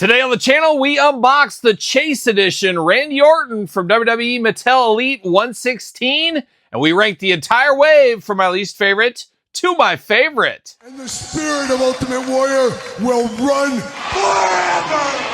Today on the channel, we unbox the Chase Edition Randy Orton from WWE Mattel Elite 116, and we rank the entire wave from my least favorite to my favorite. And the spirit of Ultimate Warrior will run forever!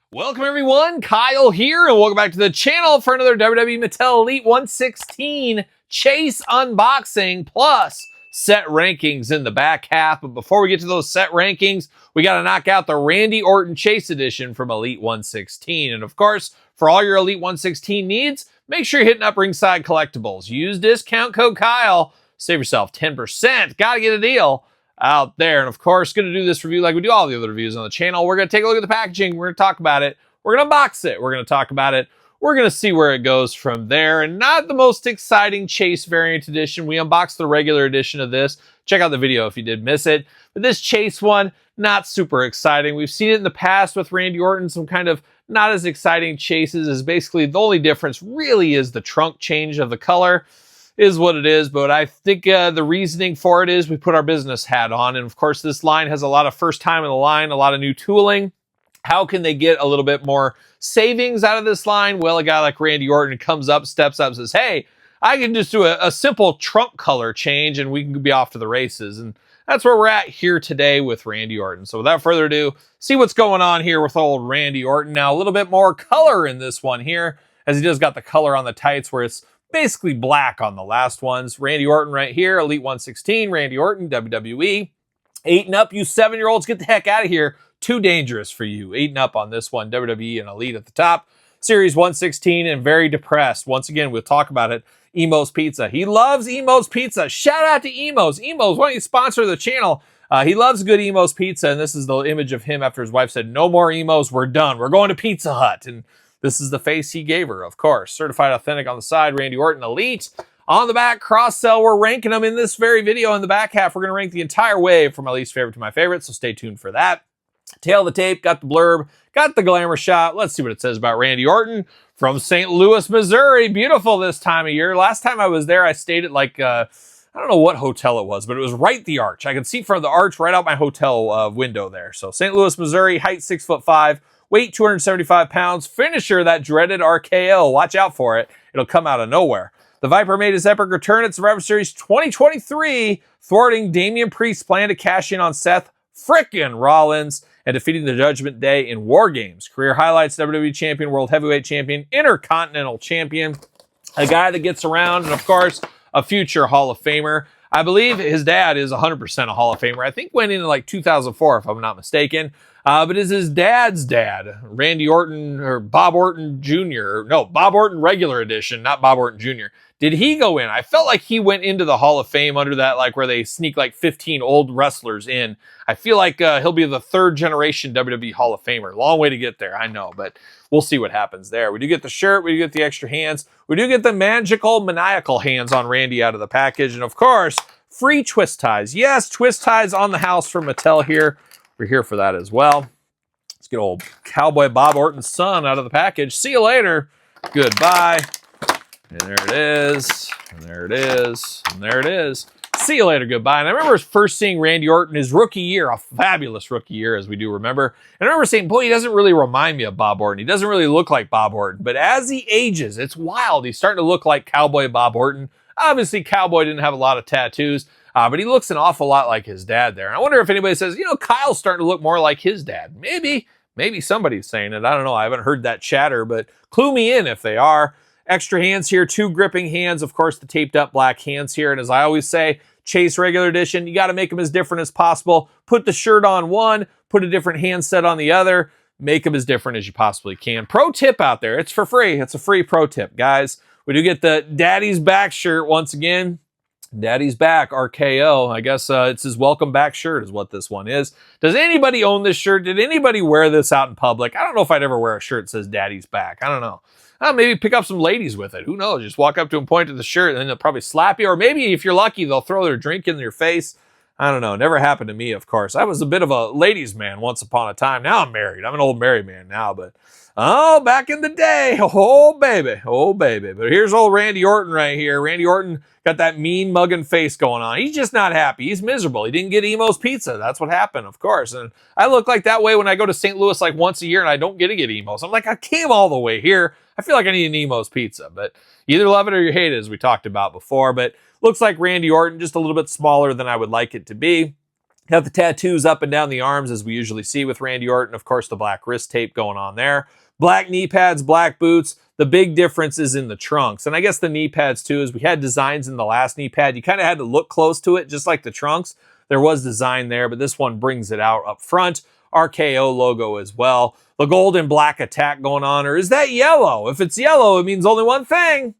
Welcome everyone, Kyle here, and welcome back to the channel for another WWE Mattel Elite 116 Chase unboxing plus set rankings in the back half. But before we get to those set rankings, we got to knock out the Randy Orton Chase Edition from Elite 116. And of course, for all your Elite 116 needs, make sure you're hitting up Ringside Collectibles. Use discount code Kyle, save yourself 10%. Got to get a deal out there. And of course, going to do this review like we do all the other reviews on the channel. We're going to take a look at the packaging. We're going to talk about it. We're going to unbox it. We're going to talk about it. We're going to see where it goes from there. And not the most exciting Chase variant edition. We unboxed the regular edition of this. Check out the video if you did miss it. But this Chase one, not super exciting. We've seen it in the past with Randy Orton, some kind of not as exciting chases. Is basically the only difference really is the trunk change of the color. Is what it is, but I think the reasoning for it is we put our business hat on, and of course this line has a lot of first time in the line, a lot of new tooling. How can they get a little bit more savings out of this line? Well, a guy like Randy Orton comes up, steps up, says, hey, I can just do a simple trunk color change and we can be off to the races. And that's where we're at here today with Randy Orton. So without further ado, see what's going on here with old Randy Orton. Now a little bit more color in this one here, as he just got the color on the tights where it's basically black on the last ones. Randy Orton right here, Elite 116, Randy Orton, WWE. 8 and up, you 7-year-olds, get the heck out of here. Too dangerous for you. 8 and up on this one, WWE and Elite at the top. Series 116 and very depressed. Once again, we'll talk about it. Emo's Pizza. He loves Emo's Pizza. Shout out to Emo's. Emo's, why don't you sponsor the channel? He loves good Emo's Pizza, and this is the image of him after his wife said, no more Emo's, we're done. We're going to Pizza Hut. And this is the face he gave her, of course. Certified Authentic on the side, Randy Orton Elite. On the back, cross-sell, we're ranking them in this very video. In the back half, we're going to rank the entire wave from my least favorite to my favorite, so stay tuned for that. Tail of the tape, got the blurb, got the glamour shot. Let's see what it says about Randy Orton from St. Louis, Missouri. Beautiful this time of year. Last time I was there, I stayed at like, I don't know what hotel it was, but it was right the arch. I could see from the arch right out my hotel window there. So St. Louis, Missouri, height 6'5", weight 275 pounds, finisher, that dreaded RKO. Watch out for it. It'll come out of nowhere. The Viper made his epic return at Survivor Series 2023, thwarting Damian Priest's plan to cash in on Seth frickin' Rollins and defeating the Judgment Day in War Games. Career highlights: WWE Champion, World Heavyweight Champion, Intercontinental Champion, a guy that gets around, and of course, a future Hall of Famer. I believe his dad is 100% a Hall of Famer. I think went in like 2004, if I'm not mistaken. But is his dad's dad, Randy Orton, or Bob Orton Jr., no, Bob Orton regular edition, not Bob Orton Jr., did he go in? I felt like he went into the Hall of Fame under that, like where they sneak like 15 old wrestlers in. I feel like he'll be the third generation WWE Hall of Famer. Long way to get there, I know, but we'll see what happens there. We do get the shirt, we do get the extra hands, we do get the magical, maniacal hands on Randy out of the package, and of course, free twist ties. Yes, twist ties on the house from Mattel here. We're here for that as well. Let's get old Cowboy Bob Orton's son out of the package. See you later. Goodbye. And there it is. And there it is. And there it is. See you later. Goodbye. And I remember first seeing Randy Orton his rookie year, a fabulous rookie year, as we do remember. And I remember saying, boy, he doesn't really remind me of Bob Orton. He doesn't really look like Bob Orton. But as he ages, it's wild. He's starting to look like Cowboy Bob Orton. Obviously, Cowboy didn't have a lot of tattoos. But he looks an awful lot like his dad there. And I wonder if anybody says, you know, Kyle's starting to look more like his dad. Maybe somebody's saying it. I don't know. I haven't heard that chatter, but clue me in if they are. Extra hands here, 2 gripping hands. Of course, the taped up black hands here. And as I always say, Chase regular edition, you got to make them as different as possible. Put the shirt on one, put a different hand set on the other. Make them as different as you possibly can. Pro tip out there. It's for free. It's a free pro tip, guys. We do get the Daddy's Back shirt once again. Daddy's Back, RKO. I guess it's his welcome back shirt is what this one is. Does anybody own this shirt? Did anybody wear this out in public? I don't know if I'd ever wear a shirt that says Daddy's Back. I don't know. maybe pick up some ladies with it. Who knows? Just walk up to them, point to the shirt, and then they'll probably slap you. Or maybe if you're lucky, they'll throw their drink in your face. I don't know. Never happened to me, of course. I was a bit of a ladies' man once upon a time. Now I'm married. I'm an old married man now, but oh, back in the day. Oh, baby. Oh, baby. But here's old Randy Orton right here. Randy Orton got that mean mugging face going on. He's just not happy. He's miserable. He didn't get Emo's pizza. That's what happened, of course. And I look like that way when I go to St. Louis like once a year and I don't get to get Emo's. I'm like, I came all the way here. I feel like I need an Emo's pizza. But you either love it or you hate it, as we talked about before. But looks like Randy Orton, just a little bit smaller than I would like it to be. Got the tattoos up and down the arms, as we usually see with Randy Orton. Of course, the black wrist tape going on there. Black knee pads, black boots. The big difference is in the trunks. And I guess the knee pads too, is we had designs in the last knee pad. You kind of had to look close to it, just like the trunks. There was design there, but this one brings it out up front. RKO logo as well. The gold and black attack going on, or is that yellow? If it's yellow, it means only one thing.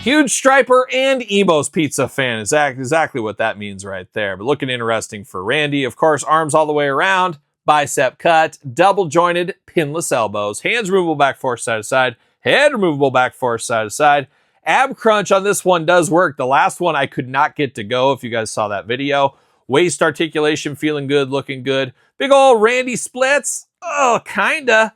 Huge Striper and Emo's Pizza fan. Exactly what that means right there. But looking interesting for Randy. Of course, arms all the way around. Bicep cut. Double jointed. Pinless elbows. Hands removable back force side to side. Head removable back force side to side. Ab crunch on this one does work. The last one I could not get to go, if you guys saw that video. Waist articulation feeling good, looking good. Big old Randy splits. Oh, kinda.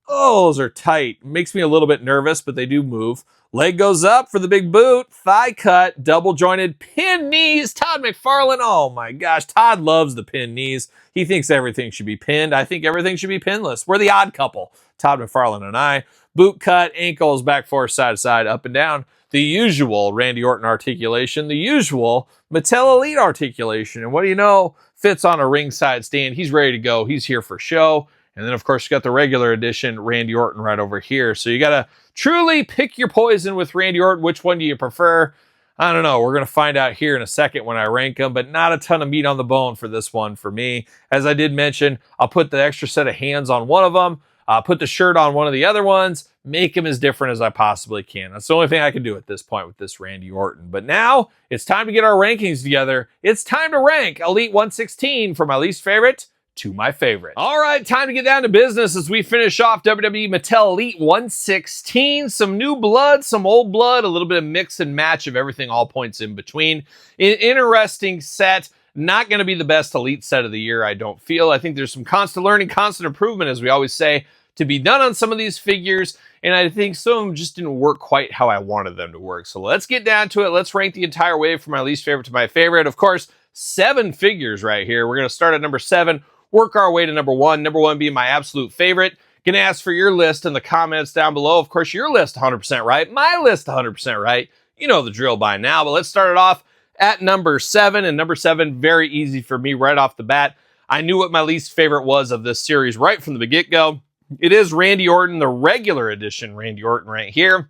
Oh, those are tight. Makes me a little bit nervous, but they do move. Leg goes up for the big boot. Thigh cut. Double jointed. Pin knees. Todd McFarlane. Oh my gosh. Todd loves the pin knees. He thinks everything should be pinned. I think everything should be pinless. We're the odd couple. Todd McFarlane and I. Boot cut. Ankles back forth side to side, up and down. The usual Randy Orton articulation. The usual Mattel Elite articulation. And what do you know? Fits on a ringside stand. He's ready to go. He's here for show. And then, of course, you got the regular edition Randy Orton right over here. So you got to truly pick your poison with Randy Orton. Which one do you prefer? I don't know. We're going to find out here in a second when I rank them, but not a ton of meat on the bone for this one for me. As I did mention, I'll put the extra set of hands on one of them, put the shirt on one of the other ones, make them as different as I possibly can. That's the only thing I can do at this point with this Randy Orton. But now it's time to get our rankings together. It's time to rank Elite 116 from my least favorite to my favorite. All right, time to get down to business as we finish off WWE Mattel Elite 116. Some new blood, some old blood, a little bit of mix and match of everything, all points in between. An interesting set. Not going to be the best Elite set of the year, I don't feel. I think there's some constant learning, constant improvement, as we always say, to be done on some of these figures. And I think some of them just didn't work quite how I wanted them to work. So let's get down to it. Let's rank the entire way from my least favorite to my favorite. Of course, 7 figures right here. We're going to start at number 7. Work our way to number 1. Number 1 being my absolute favorite. Gonna ask for your list in the comments down below. Of course, your list 100% right. My list 100% right. You know the drill by now, but let's start it off at number 7. And number 7, very easy for me right off the bat. I knew what my least favorite was of this series right from the get-go. It is Randy Orton, the regular edition Randy Orton right here.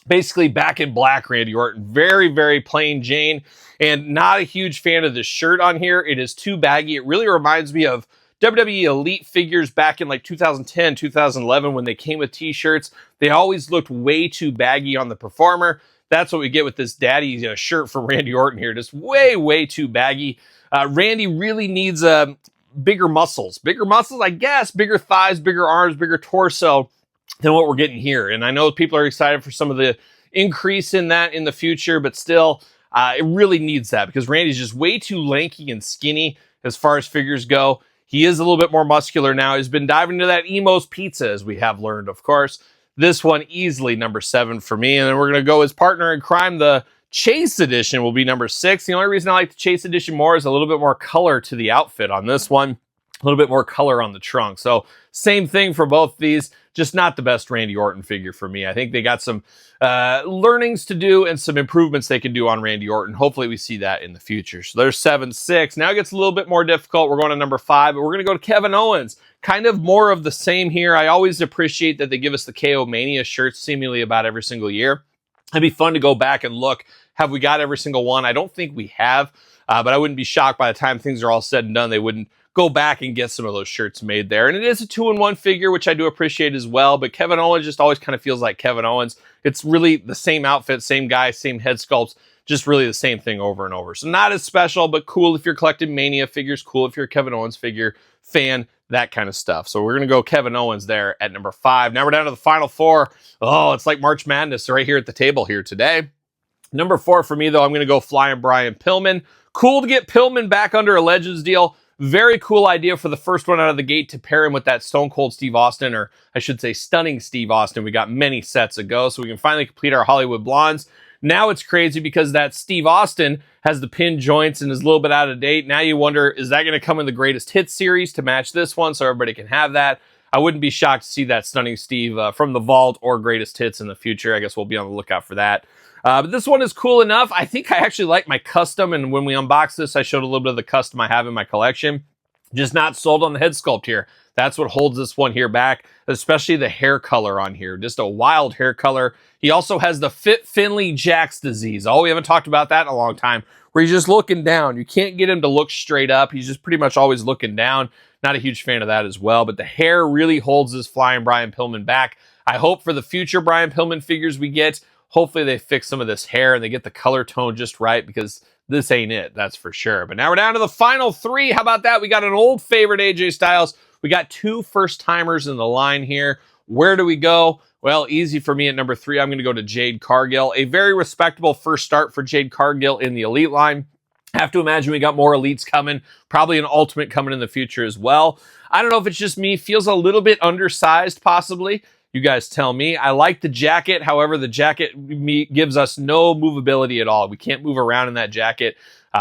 Basically back in black Randy Orton. Very, very plain Jane. And not a huge fan of this shirt on here. It is too baggy. It really reminds me of WWE Elite figures back in like 2010, 2011 when they came with t-shirts. They always looked way too baggy on the performer. That's what we get with this daddy shirt from Randy Orton here. Just way too baggy. Randy really needs bigger muscles. Bigger muscles, I guess. Bigger thighs, bigger arms, bigger torso than what we're getting here. And I know people are excited for some of the increase in that in the future, but still, it really needs that because Randy's just way too lanky and skinny as far as figures go. He is a little bit more muscular now. He's been diving into that Emo's Pizza, as we have learned, of course. This one easily number 7 for me. And then we're going to go his partner in crime. The Chase Edition will be number 6. The only reason I like the Chase Edition more is a little bit more color to the outfit on this one. A little bit more color on the trunk. So same thing for both these. Just not the best Randy Orton figure for me. I think they got some learnings to do and some improvements they can do on Randy Orton. Hopefully we see that in the future. So there's 7, 6. Now it gets a little bit more difficult. We're going to number 5, but we're going to go to Kevin Owens. Kind of more of the same here. I always appreciate that they give us the KO Mania shirts seemingly about every single year. It'd be fun to go back and look. Have we got every single one? I don't think we have, but I wouldn't be shocked by the time things are all said and done. They wouldn't go back and get some of those shirts made there. And it is a 2-in-1 figure, which I do appreciate as well. But Kevin Owens just always kind of feels like Kevin Owens. It's really the same outfit, same guy, same head sculpts, just really the same thing over and over. So not as special, but cool if you're collecting Mania figures, cool if you're a Kevin Owens figure fan, that kind of stuff. So we're going to go Kevin Owens there at number 5. Now we're down to the final 4. Oh, it's like March Madness right here at the table here today. Number 4 for me, though, I'm going to go Flying Brian Pillman. Cool to get Pillman back under a Legends deal. Very cool idea for the first one out of the gate to pair him with that Stone Cold Steve Austin, or I should say Stunning Steve Austin. We got many sets ago, so we can finally complete our Hollywood Blondes. Now it's crazy because that Steve Austin has the pin joints and is a little bit out of date. Now you wonder, is that going to come in the Greatest Hits series to match this one so everybody can have that? I wouldn't be shocked to see that Stunning Steve from the Vault or Greatest Hits in the future. I guess we'll be on the lookout for that. But this one is cool enough. I think I actually like my custom, and when we unboxed this, I showed a little bit of the custom I have in my collection. Just not sold on the head sculpt here. That's what holds this one here back, especially the hair color on here. Just a wild hair color. He also has the Fit Finley Jakks disease. Oh, we haven't talked about that in a long time, where he's just looking down. You can't get him to look straight up. He's just pretty much always looking down. Not a huge fan of that as well, but the hair really holds this Flying Brian Pillman back. I hope for the future Brian Pillman figures we get, hopefully they fix some of this hair and they get the color tone just right, because this ain't it, that's for sure. But now we're down to the final 3. How about that? We got an old favorite AJ Styles. We got 2 first-timers in the line here. Where do we go? Well, easy for me at number 3. I'm going to go to Jade Cargill. A very respectable first start for Jade Cargill in the Elite line. I have to imagine we got more Elites coming, probably an Ultimate coming in the future as well. I don't know if it's just me. Feels a little bit undersized, possibly. You guys tell me. I like the jacket. However, the jacket gives us no movability at all. We can't move around in that jacket.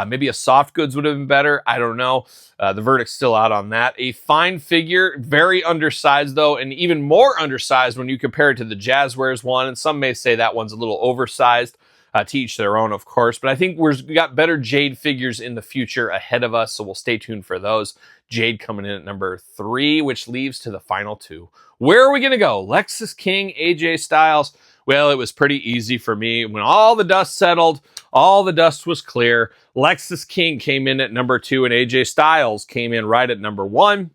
Maybe a soft goods would have been better. I don't know. The verdict's still out on that. A fine figure, very undersized though, and even more undersized when you compare it to the Jazzwares one. And some may say that one's a little oversized. To each their own, of course. But I think we got better Jade figures in the future ahead of us, so we'll stay tuned for those. Jade coming in at number 3, which leaves to the final 2. Where are we going to go? Lexus King, AJ Styles. Well, it was pretty easy for me. When all the dust settled, all the dust was clear, Lexus King came in at number 2, and AJ Styles came in right at number 1.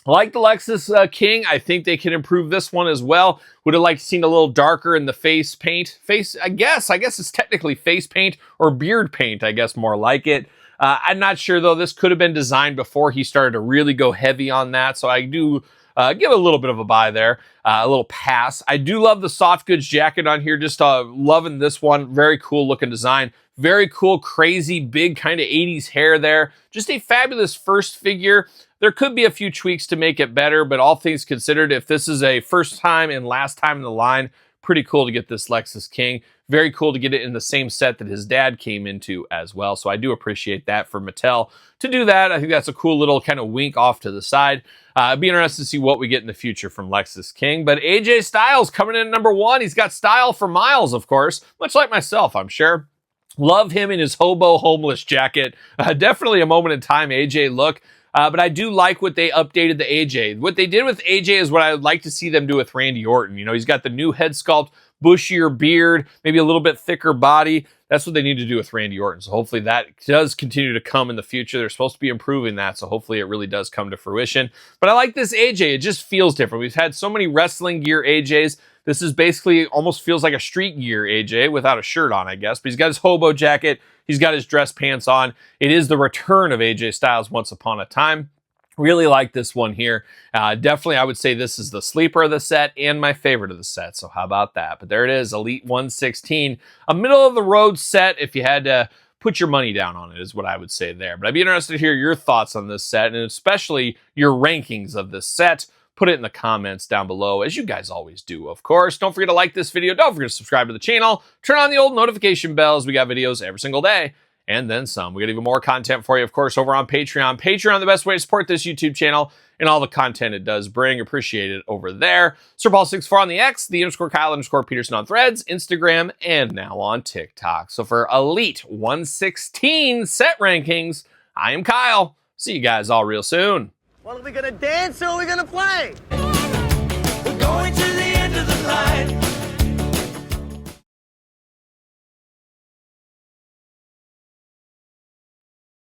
Like the Lexus King, I think they can improve this one as well. Would have liked to seen a little darker in the face paint. I guess it's technically face paint or beard paint, I guess more like it. I'm not sure though. This could have been designed before he started to really go heavy on that. So I do give a little bit of a buy there, a little pass. I do love the soft goods jacket on here. Just loving this one. Very cool looking design. Very cool, crazy, big kind of 80s hair there. Just a fabulous first figure. There could be a few tweaks to make it better, but all things considered, if this is a first time and last time in the line, pretty cool to get this Lexus King. Very cool to get it in the same set that his dad came into as well. So I do appreciate that for Mattel to do that. I think that's a cool little kind of wink off to the side. It'd be interesting to see what we get in the future from Lexus King. But AJ Styles coming in at number 1. He's got style for miles, of course, much like myself, I'm sure. Love him in his hobo homeless jacket. Definitely a moment in time AJ look. But I do like what they updated the AJ. What they did with AJ is what I would like to see them do with Randy Orton. You know, he's got the new head sculpt, bushier beard, maybe a little bit thicker body. That's what they need to do with Randy Orton. So hopefully that does continue to come in the future. They're supposed to be improving that. So hopefully it really does come to fruition. But I like this AJ. It just feels different. We've had so many wrestling gear AJs. This is basically almost feels like a street gear AJ without a shirt on, I guess. But he's got his hobo jacket. He's got his dress pants on. It is the return of AJ Styles once upon a time. Really like this one here. Definitely, I would say this is the sleeper of the set and my favorite of the set. So how about that? But there it is, Elite 116. A middle-of-the-road set if you had to put your money down on it is what I would say there. But I'd be interested to hear your thoughts on this set and especially your rankings of this set. Put it in the comments down below, as you guys always do, of course. Don't forget to like this video. Don't forget to subscribe to the channel. Turn on the old notification bells. We got videos every single day, and then some. We got even more content for you, of course, over on Patreon. Patreon, the best way to support this YouTube channel and all the content it does bring. Appreciate it over there. SirPaul64 on the X, the _Kyle_Peterson on Threads, Instagram, and now on TikTok. So for Elite 116 set rankings, I am Kyle. See you guys all real soon. Well, are we gonna dance or are we gonna play? We're going to the end of the line.